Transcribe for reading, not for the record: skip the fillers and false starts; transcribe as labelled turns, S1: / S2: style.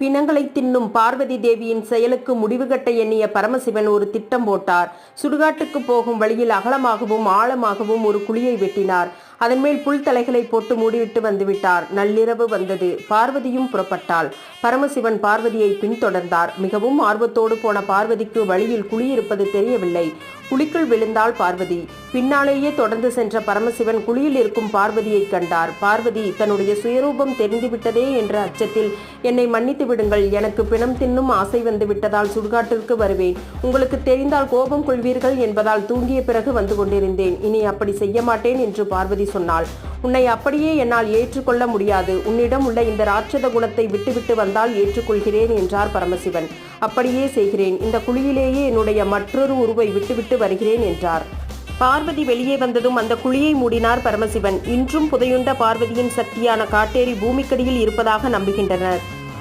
S1: பிணங்களை தின்னும் பார்வதி தேவியின் செயலுக்கு முடிவு கட்ட எண்ணிய பரமசிவன் ஒரு திட்டம் போட்டார். சுடுகாட்டுக்கு போகும் வழியில் அகலமாகவும் ஆழமாகவும் ஒரு குழியை வெட்டினார். அதன் மேல் புல் தலைகளை போட்டு மூடிவிட்டு வந்துவிட்டார். நள்ளிரவு வந்தது. பார்வதியும் புறப்பட்டாள். பரமசிவன் பார்வதியை பின்தொடர்ந்தார். மிகவும் ஆர்வத்தோடு போன பார்வதிக்கு வழியில் குழி இருப்பது தெரியவில்லை. குழிக்குள் விழுந்தாள் பார்வதி. பின்னாலேயே தொடர்ந்து சென்ற பரமசிவன் குழியில் இருக்கும் பார்வதியை கண்டார். பார்வதி தன்னுடைய சுயரூபம் தெரிந்துவிட்டதே என்ற அச்சத்தில், என்னை மன்னித்து விடுங்கள், எனக்கு பிணம் தின்னும் ஆசை வந்து விட்டதால் சுடுகாட்டிற்கு வருவேன். உங்களுக்கு தெரிந்தால் கோபம் கொள்வீர்கள் என்பதால் தூங்கிய பிறகு வந்து கொண்டிருந்தேன். இனி அப்படி செய்ய மாட்டேன் என்று பார்வதி சொன்னாள். உன்னை அப்படியே என்னால் ஏற்றுக்கொள்ள முடியாது. உன்னிடம் உள்ள இந்த ராட்சத குணத்தை விட்டுவிட்டு வந்தால் ஏற்றுக்கொள்கிறேன் என்றார் பரமசிவன். அப்படியே செய்கிறேன். இந்த குழியிலேயே என்னுடைய மற்றொரு உருவை விட்டுவிட்டு வருகிறேன் என்றார். பார்வதி வெளியே வந்ததும் அந்த குழியை மூடினார் பரமசிவன். இன்றும் புதையுண்ட பார்வதியின் சக்தியான காட்டேரி பூமிக்கடியில் இருப்பதாக நம்புகின்றனர்.